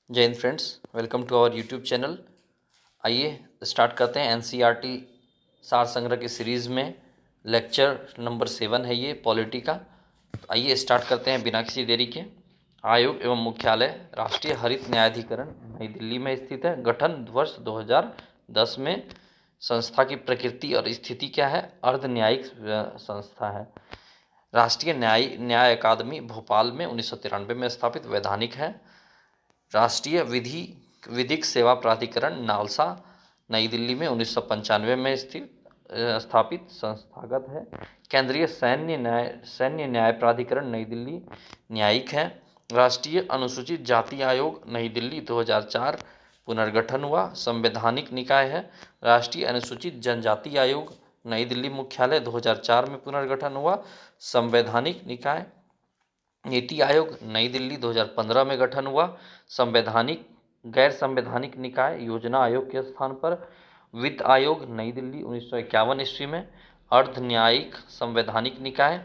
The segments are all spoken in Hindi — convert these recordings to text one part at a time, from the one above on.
जय हिंद friends, welcome to our YouTube channel. आइए स्टार्ट करते हैं एनसीईआरटी सार संग्रह की सीरीज़ में। लेक्चर नंबर 7 है ये पॉलिटी का। तो आइए स्टार्ट करते हैं बिना किसी देरी के। आयोग एवं मुख्यालय राष्ट्रीय हरित न्यायाधिकरण नई दिल्ली में स्थित है। गठन वर्ष 2010 में। संस्था की प्रकृति और स्थिति क्या है? अर्ध न्यायिक संस्था है। राष्ट्रीय न्याय अकादमी भोपाल में 1993 में स्थापित वैधानिक है। राष्ट्रीय विधिक सेवा प्राधिकरण नालसा नई दिल्ली में 1995 में स्थापित संस्थागत है। केंद्रीय सैन्य न्याय प्राधिकरण नई दिल्ली न्यायिक है। राष्ट्रीय अनुसूचित जाति आयोग नई दिल्ली 2004 पुनर्गठन हुआ, संवैधानिक निकाय है। राष्ट्रीय अनुसूचित जनजाति आयोग नई दिल्ली मुख्यालय 2004 में पुनर्गठन हुआ, संवैधानिक निकाय। नीति आयोग नई दिल्ली 2015 में गठन हुआ, संवैधानिक गैर संवैधानिक निकाय योजना आयोग के स्थान पर। वित्त आयोग नई दिल्ली 1951 ईस्वी में अर्ध न्यायिक संवैधानिक निकाय।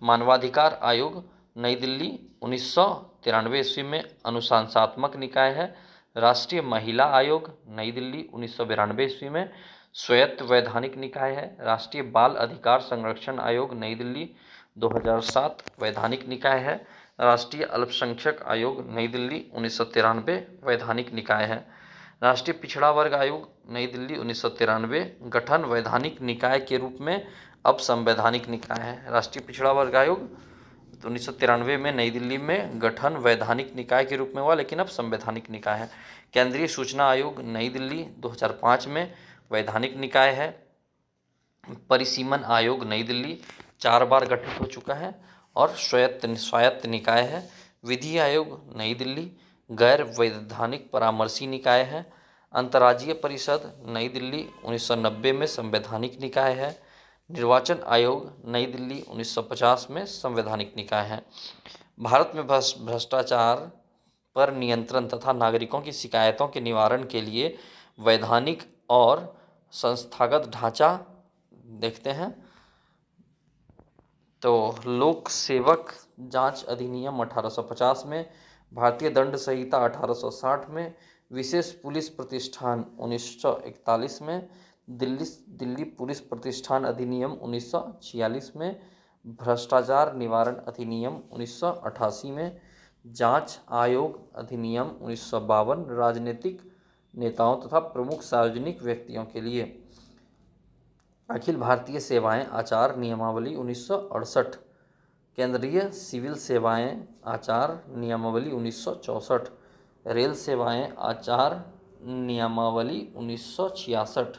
मानवाधिकार आयोग नई दिल्ली 1993 ईस्वी में अनुशासनात्मक निकाय है। राष्ट्रीय महिला आयोग नई दिल्ली 1992 ईस्वी में स्वायत्त वैधानिक निकाय है। राष्ट्रीय बाल अधिकार संरक्षण आयोग नई दिल्ली 2007 वैधानिक निकाय है। राष्ट्रीय अल्पसंख्यक आयोग नई दिल्ली 1993 वैधानिक निकाय है। राष्ट्रीय पिछड़ा वर्ग आयोग नई दिल्ली 1993 गठन वैधानिक निकाय के रूप में, अब संवैधानिक निकाय है। राष्ट्रीय पिछड़ा वर्ग आयोग 1993 में नई दिल्ली में गठन वैधानिक निकाय के रूप में हुआ, लेकिन अब संवैधानिक निकाय है। केंद्रीय सूचना आयोग नई दिल्ली 2005 में वैधानिक निकाय है। परिसीमन आयोग नई दिल्ली 4 बार गठित हो चुका है और स्वायत्त निकाय है। विधि आयोग नई दिल्ली गैर वैधानिक परामर्शी निकाय है। अंतर्राज्यीय परिषद नई दिल्ली 1990 में संवैधानिक निकाय है। निर्वाचन आयोग नई दिल्ली 1950 में संवैधानिक निकाय है। भारत में भ्रष्टाचार पर नियंत्रण तथा नागरिकों की शिकायतों के निवारण के लिए वैधानिक और संस्थागत ढांचा देखते हैं। तो लोक सेवक जांच अधिनियम 1850 में, भारतीय दंड संहिता 1860 में, विशेष पुलिस प्रतिष्ठान 1941 में, दिल्ली पुलिस प्रतिष्ठान अधिनियम 1946 में, भ्रष्टाचार निवारण अधिनियम 1988 में, जांच आयोग अधिनियम 1952, राजनीतिक नेताओं तथा प्रमुख सार्वजनिक व्यक्तियों के लिए अखिल भारतीय सेवाएं आचार नियमावली 1968, केंद्रीय सिविल सेवाएं आचार नियमावली 1964, रेल सेवाएं आचार नियमावली 1966,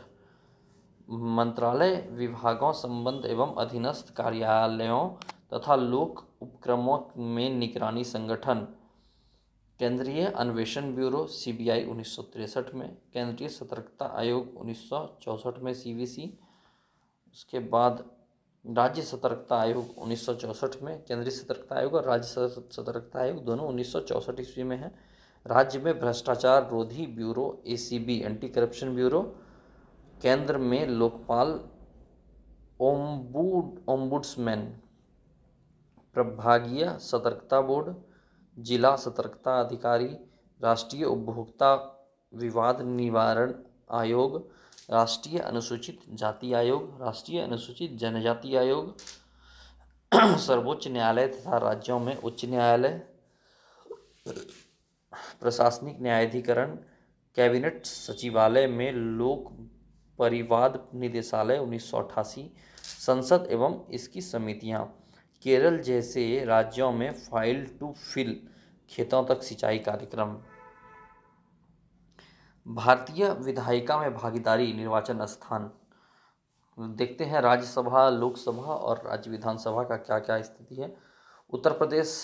मंत्रालय विभागों संबंध एवं अधीनस्थ कार्यालयों तथा लोक उपक्रमों में निगरानी संगठन, केंद्रीय अन्वेषण ब्यूरो सीबीआई 1963 में, केंद्रीय सतर्कता आयोग 1964 में सीवीसी, उसके बाद राज्य सतर्कता आयोग 1964 में। केंद्रीय सतर्कता आयोग और राज्य सतर्कता आयोग दोनों 1964 ईस्वी में है। राज्य में भ्रष्टाचार रोधी bureau ACB anti corruption bureau, केंद्र में लोकपाल ओम्बुड्समैन, प्रभागीय सतर्कता बोर्ड, जिला सतर्कता अधिकारी, राष्ट्रीय उपभोक्ता विवाद निवारण आयोग, राष्ट्रीय अनुसूचित जाति आयोग, राष्ट्रीय अनुसूचित जनजाति आयोग, सर्वोच्च न्यायालय तथा राज्यों में उच्च न्यायालय, प्रशासनिक न्यायाधिकरण, कैबिनेट सचिवालय में लोक परिवाद निदेशालय 1988, संसद एवं इसकी समितियां, केरल जैसे राज्यों में फाइल टू फिल खेतों तक सिंचाई कार्यक्रम। भारतीय विधायिका में भागीदारी निर्वाचन स्थान देखते हैं। राज्यसभा, लोकसभा और राज्य विधानसभा का क्या क्या स्थिति है। उत्तर प्रदेश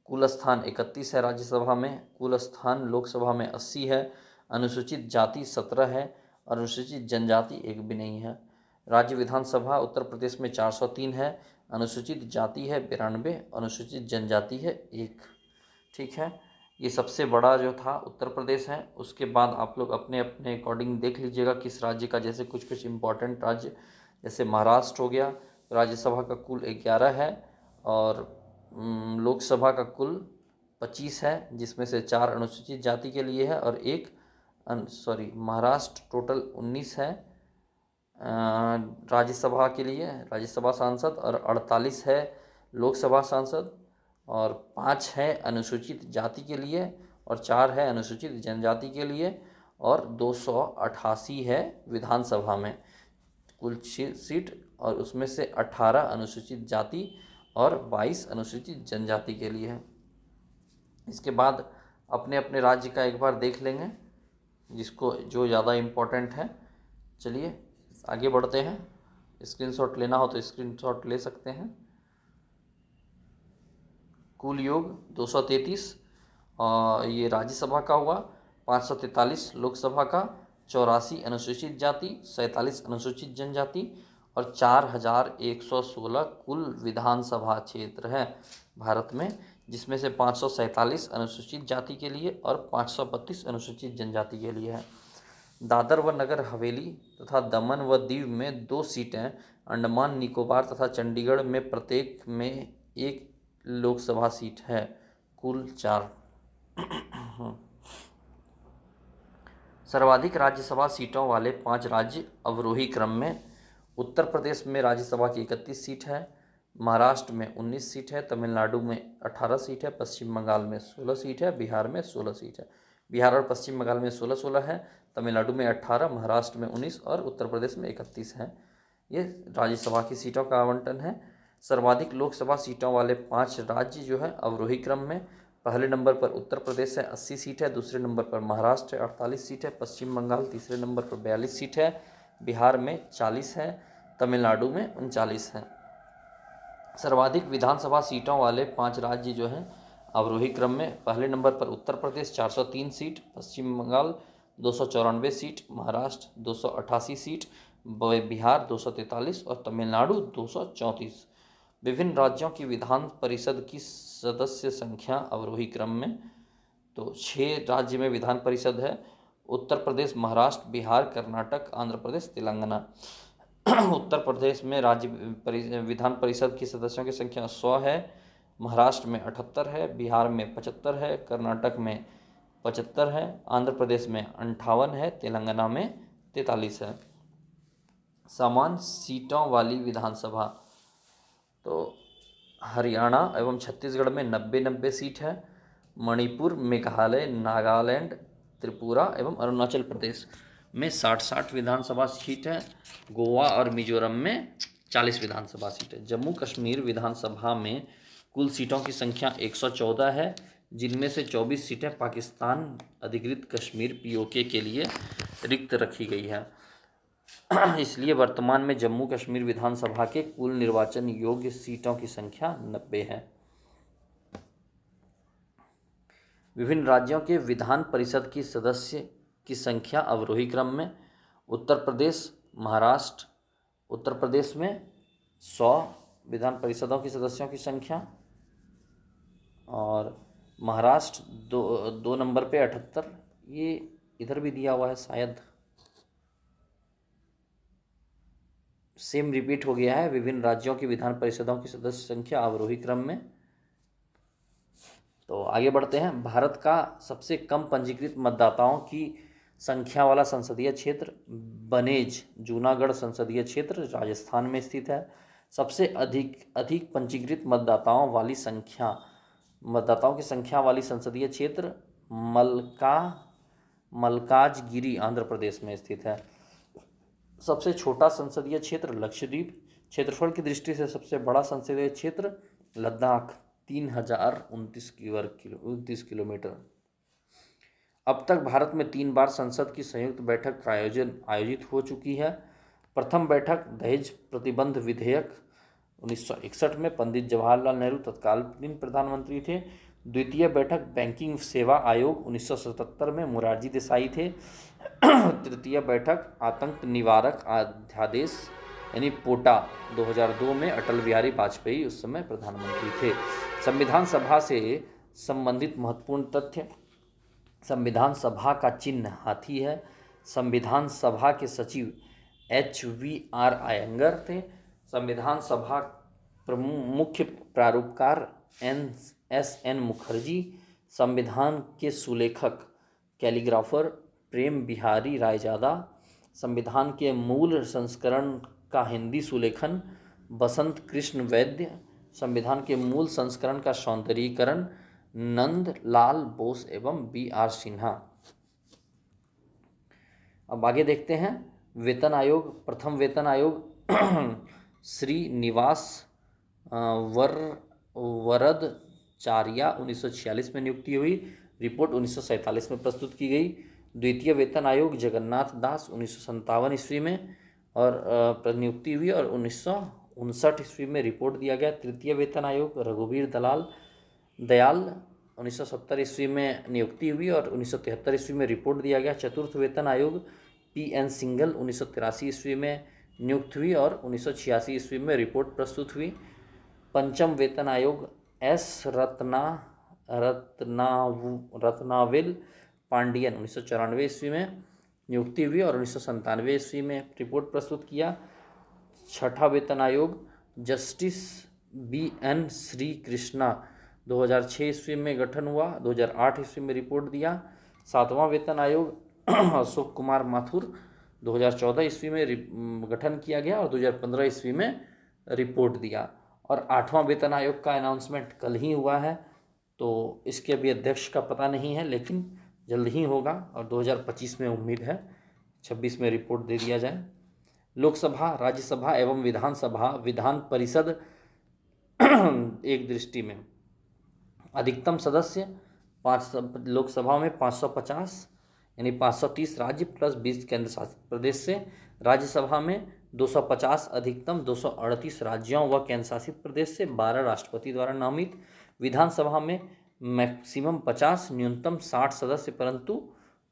कुल स्थान 31 है राज्यसभा में, कुल स्थान लोकसभा में 80 है। अनुसूचित जाति 17 है, अनुसूचित जनजाति एक भी नहीं है। राज्य विधानसभा उत्तर प्रदेश में 403 है, अनुसूचित जाति है 92, अनुसूचित जनजाति है 1। ठीक है, ये सबसे बड़ा जो था उत्तर प्रदेश है। उसके बाद आप लोग अपने अपने अकॉर्डिंग देख लीजिएगा किस राज्य का, जैसे कुछ कुछ इम्पोर्टेंट राज्य जैसे महाराष्ट्र हो गया, राज्यसभा का कुल 11 है और लोकसभा का कुल 25 है, जिसमें से 4 अनुसूचित जाति के लिए है और महाराष्ट्र टोटल 19 है राज्यसभा के लिए, राज्यसभा सांसद, और 48 है लोकसभा सांसद, और 5 है अनुसूचित जाति के लिए और 4 है अनुसूचित जनजाति के लिए, और 288 है विधानसभा में कुल सीट, और उसमें से 18 अनुसूचित जाति और 22 अनुसूचित जनजाति के लिए है। इसके बाद अपने अपने राज्य का एक बार देख लेंगे, जिसको जो ज़्यादा इम्पोर्टेंट है। चलिए आगे बढ़ते हैं। स्क्रीनशॉट लेना हो तो स्क्रीनशॉट ले सकते हैं। कुल योग 233 ये राज्यसभा का हुआ, 543 लोकसभा का, 84 अनुसूचित जाति, 47 अनुसूचित जनजाति और 4116 कुल विधानसभा क्षेत्र है भारत में, जिसमें से 547 अनुसूचित जाति के लिए और 532 अनुसूचित जनजाति के लिए है। दादर व नगर हवेली तथा दमन व दीव में 2 सीटें, अंडमान निकोबार तथा चंडीगढ़ में प्रत्येक में 1 लोकसभा सीट है, कुल 4। सर्वाधिक राज्यसभा सीटों वाले 5 राज्य अवरोही क्रम में। उत्तर प्रदेश में राज्यसभा की 31 सीट है, महाराष्ट्र में 19 सीट है, तमिलनाडु में 18 सीट है, पश्चिम बंगाल में 16 सीट है, बिहार में 16 सीट है। बिहार और पश्चिम बंगाल में 16-16 है, तमिलनाडु में 18, महाराष्ट्र में 19 और उत्तर प्रदेश में 31 है। ये राज्यसभा की सीटों का आवंटन है। सर्वाधिक लोकसभा सीटों वाले 5 राज्य जो है अवरोही क्रम में। पहले नंबर पर उत्तर प्रदेश है, 80 सीट है, दूसरे नंबर पर महाराष्ट्र है, 48 सीट है, पश्चिम बंगाल तीसरे नंबर पर 42 सीट है, बिहार में 40 है, तमिलनाडु में 39 है। सर्वाधिक विधानसभा सीटों वाले 5 राज्य जो हैं अवरोही क्रम में। पहले नंबर पर उत्तर प्रदेश 403 सीट, पश्चिम बंगाल 294 सीट, महाराष्ट्र 288 सीट, बिहार 243 और तमिलनाडु 234। विभिन्न राज्यों की विधान परिषद की सदस्य संख्या अवरोही क्रम में। तो 6 राज्य में विधान परिषद है, उत्तर प्रदेश, महाराष्ट्र, बिहार, कर्नाटक, आंध्र प्रदेश, तेलंगाना। उत्तर प्रदेश में विधान परिषद की सदस्यों की संख्या 100 है, महाराष्ट्र में 78 है, बिहार में 75 है, कर्नाटक में 75 है, आंध्र प्रदेश में 58 है, तेलंगाना में 43 है। समान सीटों वाली विधानसभा। तो हरियाणा एवं छत्तीसगढ़ में 90-90 सीट है, मणिपुर, मेघालय, नागालैंड, त्रिपुरा एवं अरुणाचल प्रदेश में 60-60 विधानसभा सीट है, गोवा और मिजोरम में 40 विधानसभा सीट है। जम्मू कश्मीर विधानसभा में कुल सीटों की संख्या 114 है, जिनमें से 24 सीटें पाकिस्तान अधिकृत कश्मीर POK के लिए रिक्त रखी गई है। इसलिए वर्तमान में जम्मू कश्मीर विधानसभा के कुल निर्वाचन योग्य सीटों की संख्या 90 है। विभिन्न राज्यों के विधान परिषद की सदस्य की संख्या अवरोही क्रम में। उत्तर प्रदेश, महाराष्ट्र, उत्तर प्रदेश में 100 विधान परिषदों की सदस्यों की संख्या, और महाराष्ट्र दो नंबर पे 78। ये इधर भी दिया हुआ है, शायद सेम रिपीट हो गया है। विभिन्न राज्यों की विधान परिषदों की सदस्य संख्या अवरोही क्रम में। तो आगे बढ़ते हैं। भारत का सबसे कम पंजीकृत मतदाताओं की संख्या वाला संसदीय क्षेत्र बनेज जूनागढ़ संसदीय क्षेत्र राजस्थान में स्थित है। सबसे अधिक पंजीकृत मतदाताओं की संख्या वाली संसदीय क्षेत्र मल्काजगिरी आंध्र प्रदेश में स्थित है। सबसे छोटा संसदीय क्षेत्र लक्षद्वीप। क्षेत्रफल की दृष्टि से सबसे बड़ा संसदीय क्षेत्र लद्दाख 3029 किलोमीटर। अब तक भारत में 3 बार संसद की संयुक्त बैठक का आयोजित हो चुकी है। प्रथम बैठक दहेज प्रतिबंध विधेयक 1961 में, पंडित जवाहरलाल नेहरू तत्कालीन प्रधानमंत्री थे। द्वितीय बैठक बैंकिंग सेवा आयोग 1977 में, मोरारजी देसाई थे। तृतीय बैठक आतंक निवारक अध्यादेश यानी पोटा 2002 में, अटल बिहारी वाजपेयी उस समय प्रधानमंत्री थे। संविधान सभा से संबंधित महत्वपूर्ण तथ्य। संविधान सभा का चिन्ह हाथी है। संविधान सभा के सचिव HVR अयंगर थे। संविधान सभा मुख्य प्रारूपकार NSN मुखर्जी। संविधान के सुलेखक कैलीग्राफर प्रेम बिहारी रायजादा। संविधान के मूल संस्करण का हिंदी सुलेखन बसंत कृष्ण वैद्य। संविधान के मूल संस्करण का सौंदर्यीकरण नंद लाल बोस एवं B.R. सिन्हा। अब आगे देखते हैं वेतन आयोग। प्रथम वेतन आयोग श्रीनिवास वरदचार्या 1946 में नियुक्ति हुई। रिपोर्ट 1947 में प्रस्तुत की गई। द्वितीय वेतन आयोग जगन्नाथ दास 1957 ईस्वी में और नियुक्ति हुई और 1959 ईस्वी में रिपोर्ट दिया गया। तृतीय वेतन आयोग रघुवीर दयाल 1970 ईस्वी में नियुक्ति हुई और 1973 ईस्वी में रिपोर्ट दिया गया। चतुर्थ वेतन आयोग P.N. सिंघल 1983 ईस्वी में नियुक्त हुई और 1986 ईस्वी में रिपोर्ट प्रस्तुत हुई। पंचम वेतन आयोग S. रत्नाविल पांडियन 1994 ईस्वी में नियुक्ति हुई और 1997 ईस्वी में रिपोर्ट प्रस्तुत किया। छठा वेतन आयोग जस्टिस B.N. श्री कृष्णा 2006 ईस्वी में गठन हुआ, 2008 ईस्वी में रिपोर्ट दिया। सातवां वेतन आयोग अशोक कुमार माथुर 2014 ईस्वी में गठन किया गया और 2015 ईस्वी में रिपोर्ट दिया। और आठवां वेतन आयोग का अनाउंसमेंट कल ही हुआ है, तो इसके अभी अध्यक्ष का पता नहीं है, लेकिन जल्द ही होगा और 2025 में उम्मीद है 26 में रिपोर्ट दे दिया जाए। लोकसभा, राज्यसभा एवं विधानसभा, विधान परिषद एक दृष्टि में अधिकतम सदस्य लोकसभा में 550 यानी 530 राज्य प्लस 20 केंद्र शासित प्रदेश से। राज्यसभा में 250 अधिकतम 238 राज्यों व केंद्र शासित प्रदेश से, 12 राष्ट्रपति द्वारा नामित। विधानसभा में मैक्सिमम 50 न्यूनतम 60 सदस्य, परंतु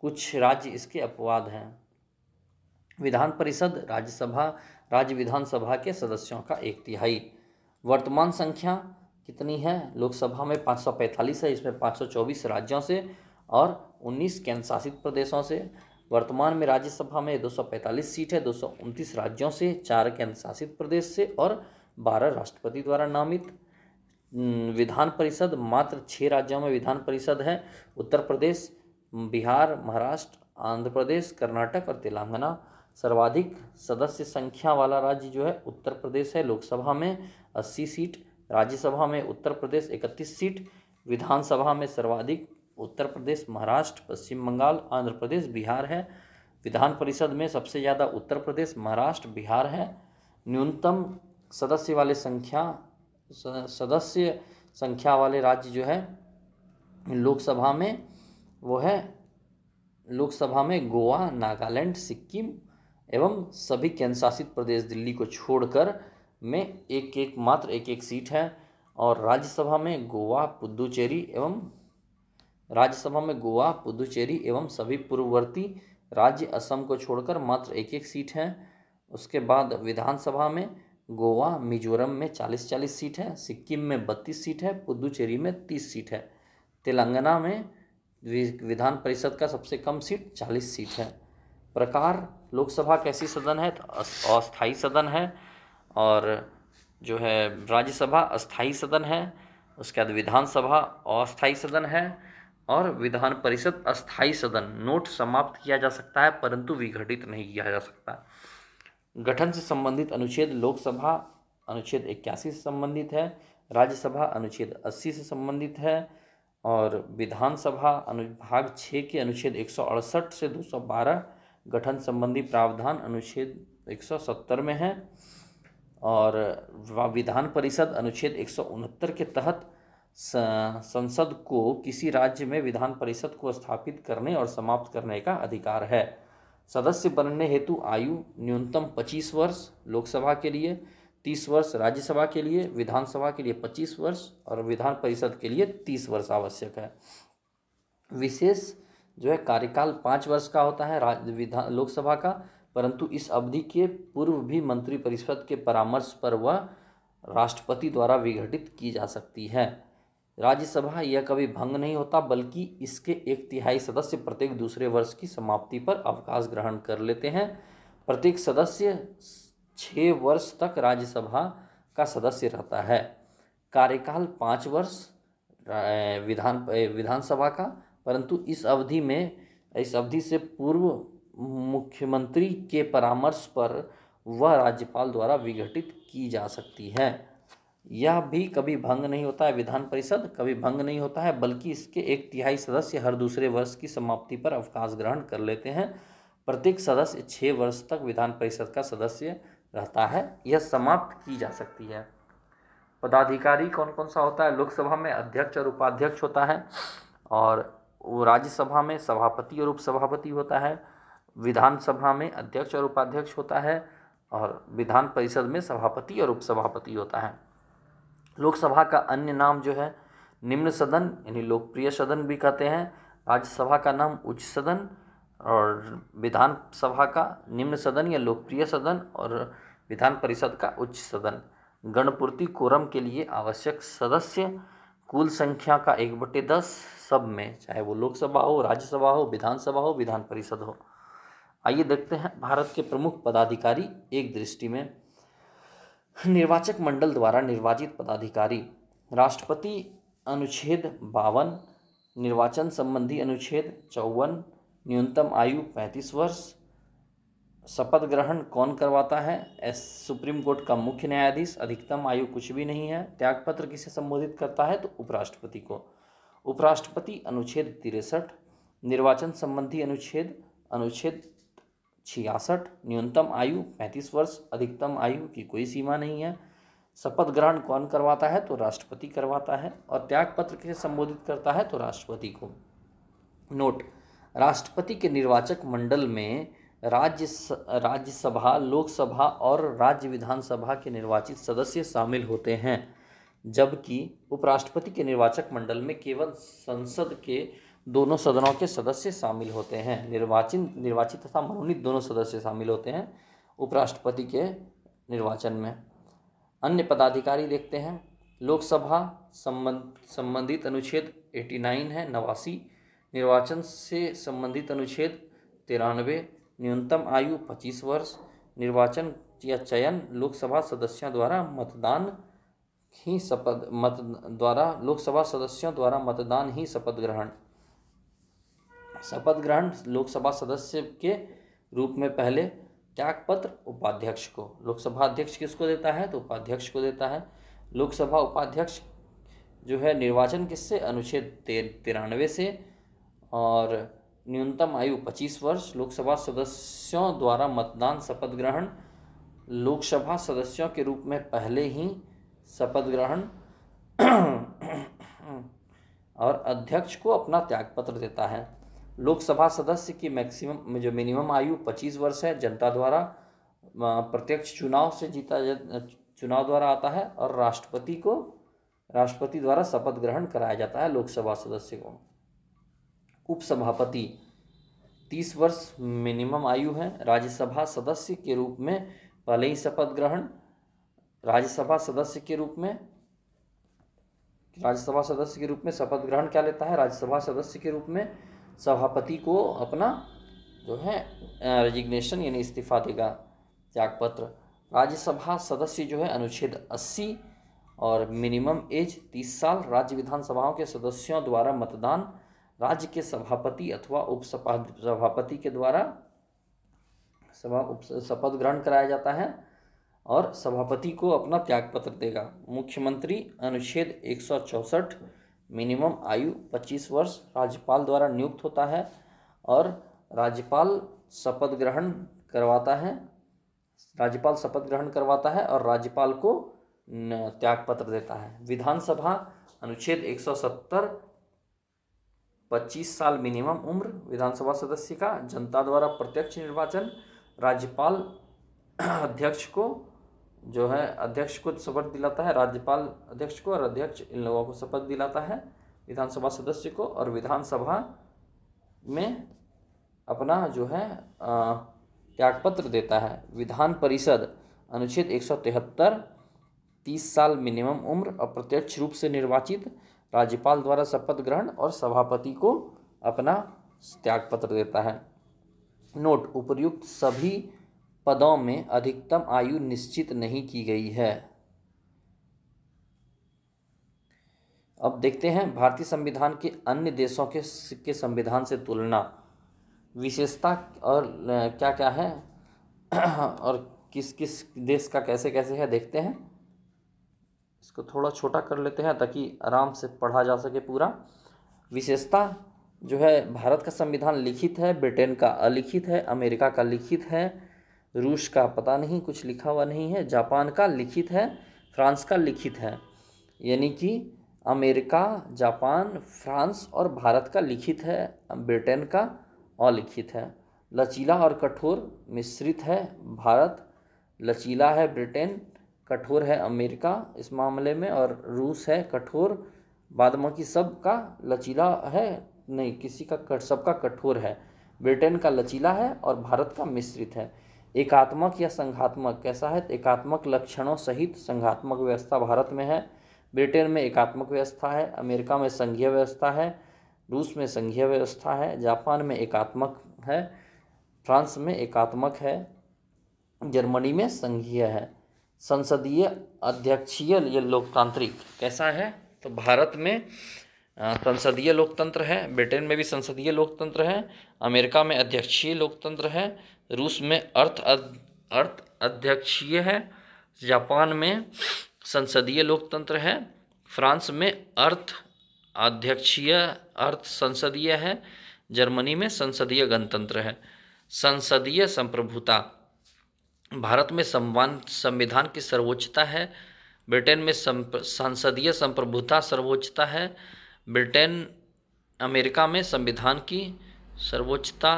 कुछ राज्य इसके अपवाद हैं। विधान परिषद राज्य विधानसभा के सदस्यों का 1/3। वर्तमान संख्या कितनी है? लोकसभा में 545 है, इसमें 524 राज्यों से और 19 केंद्र शासित प्रदेशों से। वर्तमान में राज्यसभा में 245 सीट है, 229 राज्यों से, 4 केंद्र शासित प्रदेश से और 12 राष्ट्रपति द्वारा नामित। विधान परिषद मात्र 6 राज्यों में विधान परिषद है, उत्तर प्रदेश, बिहार, महाराष्ट्र, आंध्र प्रदेश, कर्नाटक और तेलंगाना। सर्वाधिक सदस्य संख्या वाला राज्य जो है उत्तर प्रदेश है। लोकसभा में 80 सीट, राज्यसभा में उत्तर प्रदेश 31 सीट, विधानसभा में सर्वाधिक उत्तर प्रदेश, महाराष्ट्र, पश्चिम बंगाल, आंध्र प्रदेश, बिहार है। विधान परिषद में सबसे ज़्यादा उत्तर प्रदेश, महाराष्ट्र, बिहार है। न्यूनतम सदस्य संख्या वाले राज्य जो है लोकसभा में वो है लोकसभा में गोवा, नागालैंड, सिक्किम एवं सभी केंद्र शासित प्रदेश दिल्ली को छोड़कर में मात्र एक सीट है। और राज्यसभा में गोवा, पुदुचेरी एवं सभी पूर्ववर्ती राज्य असम को छोड़कर मात्र एक सीट है। उसके बाद विधानसभा में गोवा, मिजोरम में 40 सीट है, सिक्किम में 32 सीट है, पुदुचेरी में 30 सीट है। तेलंगाना में विधान परिषद का सबसे कम सीट 40 सीट है। प्रकार लोकसभा कैसी सदन है? तो अस्थायी सदन है, और जो है राज्यसभा अस्थायी सदन है। उसके बाद विधानसभा अस्थायी सदन है और विधान परिषद अस्थायी सदन। नोट समाप्त किया जा सकता है परंतु विघटित नहीं किया जा सकता। गठन से संबंधित अनुच्छेद लोकसभा अनुच्छेद 81 से संबंधित है, राज्यसभा अनुच्छेद 80 से संबंधित है और विधानसभा अनुभाग 6 के अनुच्छेद 168 से 212 गठन संबंधी प्रावधान अनुच्छेद 170 में है। और विधान परिषद अनुच्छेद 169 के तहत संसद को किसी राज्य में विधान परिषद को स्थापित करने और समाप्त करने का अधिकार है। सदस्य बनने हेतु आयु न्यूनतम 25 वर्ष, लोकसभा के लिए 30 वर्ष, राज्यसभा के लिए, विधानसभा के लिए 25 वर्ष और विधान परिषद के लिए 30 वर्ष आवश्यक है। विशेष जो है कार्यकाल 5 वर्ष का होता है लोकसभा का, परंतु इस अवधि के पूर्व भी मंत्रिपरिषद के परामर्श पर वह राष्ट्रपति द्वारा विघटित की जा सकती है। राज्यसभा यह कभी भंग नहीं होता, बल्कि इसके 1/3 सदस्य प्रत्येक दूसरे वर्ष की समाप्ति पर अवकाश ग्रहण कर लेते हैं। प्रत्येक सदस्य 6 वर्ष तक राज्यसभा का सदस्य रहता है। कार्यकाल 5 वर्ष, विधानसभा का, परंतु इस अवधि से पूर्व मुख्यमंत्री के परामर्श पर वह राज्यपाल द्वारा विघटित की जा सकती है। यह भी कभी भंग नहीं होता है, विधान परिषद कभी भंग नहीं होता है, बल्कि इसके 1/3 सदस्य हर दूसरे वर्ष की समाप्ति पर अवकाश ग्रहण कर लेते हैं। प्रत्येक सदस्य 6 वर्ष तक विधान परिषद का सदस्य रहता है। यह समाप्त की जा सकती है। पदाधिकारी कौन कौन सा होता है? लोकसभा में अध्यक्ष और उपाध्यक्ष होता है, और राज्यसभा में सभापति और उपसभापति होता है, विधानसभा में अध्यक्ष और उपाध्यक्ष होता है, और विधान परिषद में सभापति और उपसभापति होता है। लोकसभा का अन्य नाम जो है निम्न सदन यानी लोकप्रिय सदन भी कहते हैं। राज्यसभा का नाम उच्च सदन, और विधानसभा का निम्न सदन या लोकप्रिय सदन, और विधान परिषद का उच्च सदन। गणपूर्ति कोरम के लिए आवश्यक सदस्य कुल संख्या का 1/10 सब में, चाहे वो लोकसभा हो, राज्यसभा हो, विधानसभा हो, विधान परिषद हो। आइए देखते हैं भारत के प्रमुख पदाधिकारी एक दृष्टि में। निर्वाचक मंडल द्वारा निर्वाचित पदाधिकारी। राष्ट्रपति अनुच्छेद 52, निर्वाचन संबंधी अनुच्छेद 54, न्यूनतम आयु 35 वर्ष। शपथ ग्रहण कौन करवाता है? सुप्रीम कोर्ट का मुख्य न्यायाधीश। अधिकतम आयु कुछ भी नहीं है। त्यागपत्र किसे संबोधित करता है? तो उपराष्ट्रपति को। उपराष्ट्रपति अनुच्छेद 63, निर्वाचन संबंधी अनुच्छेद 66, न्यूनतम आयु 35 वर्ष, अधिकतम आयु की कोई सीमा नहीं है। शपथ ग्रहण कौन करवाता है? तो राष्ट्रपति करवाता है। और त्यागपत्र किसे संबोधित करता है? तो राष्ट्रपति को। नोट: राष्ट्रपति के निर्वाचक मंडल में राज्यसभा, लोकसभा और राज्य विधानसभा के निर्वाचित सदस्य शामिल होते हैं, जबकि उपराष्ट्रपति के निर्वाचक मंडल में केवल संसद के दोनों सदनों के सदस्य शामिल होते हैं। निर्वाचित तथा मनोनीत दोनों सदस्य शामिल होते हैं उपराष्ट्रपति के निर्वाचन में। अन्य पदाधिकारी देखते हैं। लोकसभा संबंधित अनुच्छेद 89 है, 89। निर्वाचन से संबंधित अनुच्छेद 93, न्यूनतम आयु 25 वर्ष। निर्वाचन या चयन लोकसभा सदस्यों द्वारा लोकसभा सदस्यों द्वारा मतदान ही शपथ ग्रहण लोकसभा सदस्य के रूप में पहले। त्यागपत्र उपाध्यक्ष को। लोकसभा अध्यक्ष किसको देता है? तो उपाध्यक्ष को देता है। लोकसभा उपाध्यक्ष जो है निर्वाचन किससे? अनुच्छेद 93 से, और न्यूनतम आयु 25 वर्ष। लोकसभा सदस्यों द्वारा मतदान शपथ ग्रहण लोकसभा सदस्यों के रूप में पहले ही शपथ ग्रहण और अध्यक्ष को अपना त्यागपत्र देता है। लोकसभा सदस्य की मिनिमम आयु 25 वर्ष है, जनता द्वारा प्रत्यक्ष चुनाव द्वारा आता है, और राष्ट्रपति द्वारा शपथ ग्रहण कराया जाता है लोकसभा सदस्य को। उपसभापति 30 वर्ष मिनिमम आयु है। राज्यसभा सदस्य के रूप में पहले ही शपथ ग्रहण राज्यसभा सदस्य के रूप में शपथ ग्रहण क्या लेता है? राज्यसभा सदस्य के रूप में सभापति को अपना जो है रेजिग्नेशन यानी इस्तीफा देगा, त्यागपत्र। राज्यसभा सदस्य जो है अनुच्छेद 80 और मिनिमम एज 30 साल। राज्य विधानसभाओं के सदस्यों द्वारा मतदान राज्य के सभापति अथवा उपसभापति के द्वारा शपथ ग्रहण कराया जाता है, और सभापति को अपना त्यागपत्र देगा। मुख्यमंत्री अनुच्छेद 164, मिनिमम आयु 25 वर्ष। राज्यपाल द्वारा नियुक्त होता है, और राज्यपाल शपथ ग्रहण करवाता है और राज्यपाल को त्यागपत्र देता है। विधानसभा अनुच्छेद 170, 25 साल मिनिमम उम्र विधानसभा सदस्य का। जनता द्वारा प्रत्यक्ष निर्वाचन। राज्यपाल अध्यक्ष को शपथ दिलाता है, राज्यपाल अध्यक्ष को, और अध्यक्ष इन लोगों को शपथ दिलाता है विधानसभा सदस्य को, और विधानसभा में अपना जो है त्यागपत्र देता है। विधान परिषद अनुच्छेद 173, 30 साल मिनिमम उम्र, अप्रत्यक्ष रूप से निर्वाचित। राज्यपाल द्वारा शपथ ग्रहण और सभापति को अपना त्यागपत्र देता है। नोट: उपर्युक्त सभी पदों में अधिकतम आयु निश्चित नहीं की गई है। अब देखते हैं भारतीय संविधान के अन्य देशों के संविधान से तुलना, विशेषता और क्या क्या है और किस किस देश का कैसे कैसे है, देखते हैं। इसको थोड़ा छोटा कर लेते हैं ताकि आराम से पढ़ा जा सके पूरा। विशेषता जो है, भारत का संविधान लिखित है, ब्रिटेन का अलिखित है, अमेरिका का लिखित है, रूस का पता नहीं, कुछ लिखा हुआ नहीं है, जापान का लिखित है, फ्रांस का लिखित है। यानी कि अमेरिका, जापान, फ्रांस और भारत का लिखित है, ब्रिटेन का अलिखित है। लचीला और कठोर मिश्रित है, भारत लचीला है, ब्रिटेन कठोर है, अमेरिका इस मामले में, और रूस है कठोर, बाद बाकी सब का लचीला है, नहीं किसी का सबका कठोर है। ब्रिटेन का लचीला है और भारत का मिश्रित है। एकात्मक या संघात्मक कैसा है? एकात्मक लक्षणों सहित संघात्मक व्यवस्था भारत में है, ब्रिटेन में एकात्मक व्यवस्था है, अमेरिका में संघीय व्यवस्था है, रूस में संघीय व्यवस्था है, जापान में एकात्मक है, फ्रांस में एकात्मक है, जर्मनी में संघीय है। संसदीय अध्यक्षीय या लोकतांत्रिक कैसा है? तो भारत में संसदीय लोकतंत्र है, ब्रिटेन में भी संसदीय लोकतंत्र है, अमेरिका में अध्यक्षीय लोकतंत्र है, रूस में अर्थ अध्यक्षीय है, जापान में संसदीय लोकतंत्र है, फ्रांस में अर्थ अध्यक्षीय अर्थ संसदीय है, जर्मनी में संसदीय गणतंत्र है। संसदीय संप्रभुता, भारत में संविधान की सर्वोच्चता है, ब्रिटेन में संसदीय संप्रभुता सर्वोच्चता है, ब्रिटेन अमेरिका में संविधान की सर्वोच्चता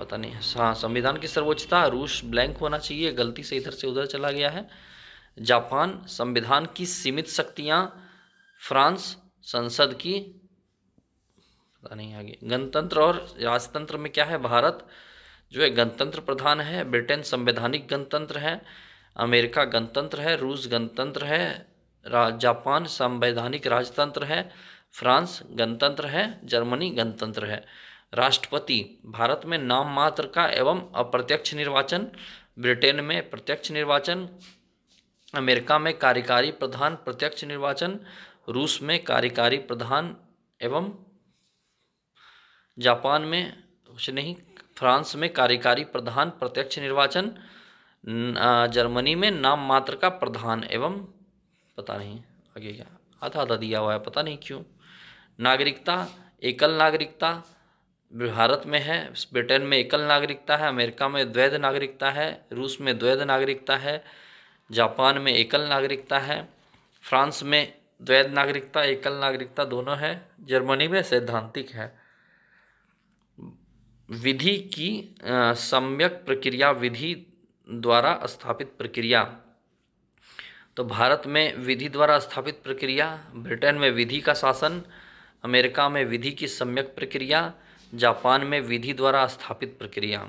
पता नहीं, हाँ संविधान की सर्वोच्चता, रूस ब्लैंक होना चाहिए, गलती से इधर से उधर चला गया है, जापान संविधान की सीमित शक्तियाँ, फ्रांस संसद की पता नहीं आगे। गणतंत्र और राजतंत्र में क्या है? भारत जो है गणतंत्र प्रधान है, ब्रिटेन संवैधानिक गणतंत्र है, अमेरिका गणतंत्र है, रूस गणतंत्र है, जापान संवैधानिक राजतंत्र है, फ्रांस गणतंत्र है, जर्मनी गणतंत्र है। राष्ट्रपति, भारत में नाम मात्र का एवं अप्रत्यक्ष निर्वाचन, ब्रिटेन में प्रत्यक्ष निर्वाचन, अमेरिका में कार्यकारी प्रधान प्रत्यक्ष निर्वाचन, रूस में कार्यकारी प्रधान एवं जापान में कुछ नहीं, फ्रांस में कार्यकारी प्रधान प्रत्यक्ष निर्वाचन, जर्मनी में नाम मात्र का प्रधान एवं पता नहीं आगे क्या, आधा आधा दिया हुआ है पता नहीं क्यों। नागरिकता, एकल नागरिकता भारत में है, ब्रिटेन में एकल नागरिकता है, अमेरिका में द्वैध नागरिकता है, रूस में द्वैध नागरिकता है, जापान में एकल नागरिकता है, फ्रांस में द्वैध नागरिकता एकल नागरिकता दोनों है, जर्मनी में सैद्धांतिक है। विधि की सम्यक प्रक्रिया, विधि द्वारा स्थापित प्रक्रिया, तो भारत में विधि द्वारा स्थापित प्रक्रिया, ब्रिटेन में विधि का शासन, अमेरिका में विधि की सम्यक प्रक्रिया, जापान में विधि द्वारा स्थापित प्रक्रिया।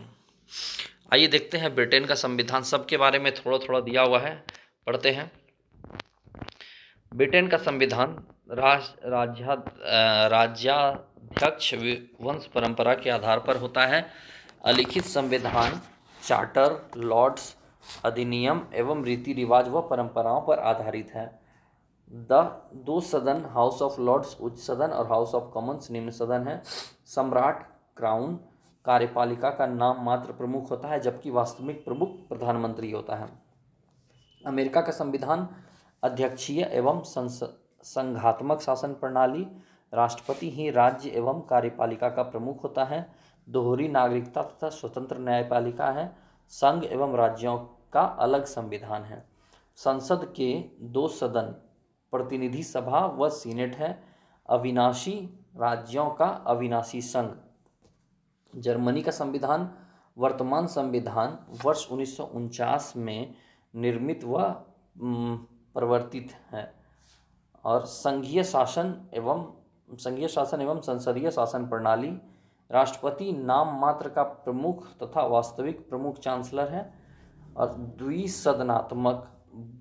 आइए देखते हैं ब्रिटेन का संविधान, सबके बारे में थोड़ा थोड़ा दिया हुआ है, पढ़ते हैं। ब्रिटेन का संविधान राज्याध्यक्ष वंश परंपरा के आधार पर होता है। अलिखित संविधान चार्टर, लॉर्ड्स, अधिनियम एवं रीति रिवाज व परंपराओं पर आधारित है। दो सदन, हाउस ऑफ लॉर्ड्स उच्च सदन और हाउस ऑफ कॉमन्स निम्न सदन है। सम्राट, क्राउन, कार्यपालिका का नाम मात्र प्रमुख होता है, जबकि वास्तविक प्रमुख प्रधानमंत्री होता है। अमेरिका का संविधान अध्यक्षीय एवं संघात्मक शासन प्रणाली, राष्ट्रपति ही राज्य एवं कार्यपालिका का प्रमुख होता है। दोहरी नागरिकता तथा स्वतंत्र न्यायपालिका है। संघ एवं राज्यों का अलग संविधान है। संसद के दो सदन, प्रतिनिधि सभा व सीनेट है। अविनाशी राज्यों का अविनाशी संघ। जर्मनी का संविधान वर्तमान संविधान वर्ष 1949 में निर्मित व प्रवर्तित है और संघीय शासन एवं संसदीय शासन प्रणाली। राष्ट्रपति नाम मात्र का प्रमुख तथा वास्तविक प्रमुख चांसलर है और द्विसदनात्मक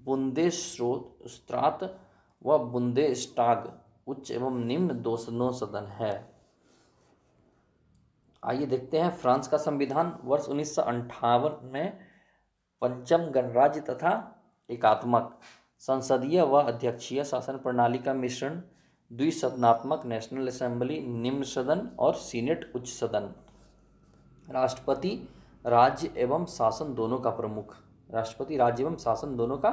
बुंदेस्रात व बुंदेस्टाग उच्च एवं निम्न दो सदन है। आइए देखते हैं फ्रांस का संविधान वर्ष 1958 में पंचम गणराज्य तथा एकात्मक। संसदीय व अध्यक्षीय शासन प्रणाली का मिश्रण, द्विसदनात्मक नेशनल असेंबली निम्न सदन और सीनेट उच्च सदन। राष्ट्रपति राज्य एवं शासन दोनों का प्रमुख, राष्ट्रपति राज्य एवं शासन दोनों का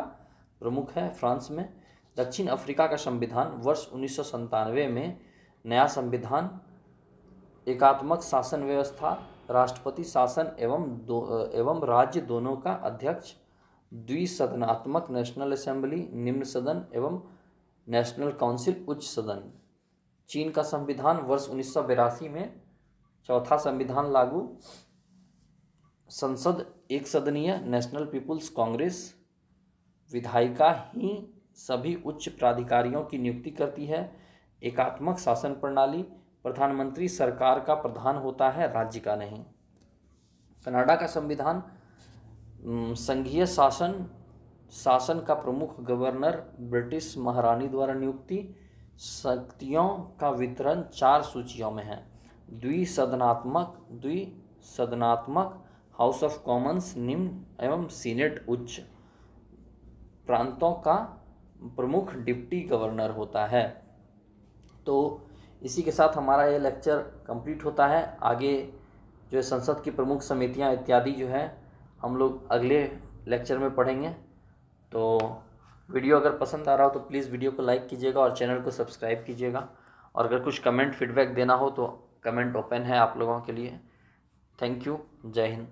प्रमुख है फ्रांस में। दक्षिण अफ्रीका का संविधान वर्ष 1997 में नया संविधान, एकात्मक शासन व्यवस्था, राष्ट्रपति शासन एवं राज्य दोनों का अध्यक्ष, द्विसदनात्मक नेशनल असेंबली निम्न सदन एवं नेशनल काउंसिल उच्च सदन। चीन का संविधान वर्ष 1982 में चौथा संविधान लागू, संसद एक सदनीय नेशनल पीपुल्स कांग्रेस, विधायिका ही सभी उच्च प्राधिकारियों की नियुक्ति करती है, एकात्मक शासन प्रणाली, प्रधानमंत्री सरकार का प्रधान होता है, राज्य का नहीं। कनाडा का संविधान संघीय शासन का प्रमुख गवर्नर, ब्रिटिश महारानी द्वारा नियुक्ति, शक्तियों का वितरण 4 सूचियों में है, द्विसदनात्मक हाउस ऑफ कॉमन्स निम्न एवं सीनेट उच्च। प्रांतों का प्रमुख डिप्टी गवर्नर होता है। तो इसी के साथ हमारा ये लेक्चर कंप्लीट होता है। आगे जो है संसद की प्रमुख समितियां इत्यादि जो है हम लोग अगले लेक्चर में पढ़ेंगे। तो वीडियो अगर पसंद आ रहा हो तो प्लीज़ वीडियो को लाइक कीजिएगा और चैनल को सब्सक्राइब कीजिएगा। और अगर कुछ कमेंट फीडबैक देना हो तो कमेंट ओपन है आप लोगों के लिए। Thank you. जय हिंद।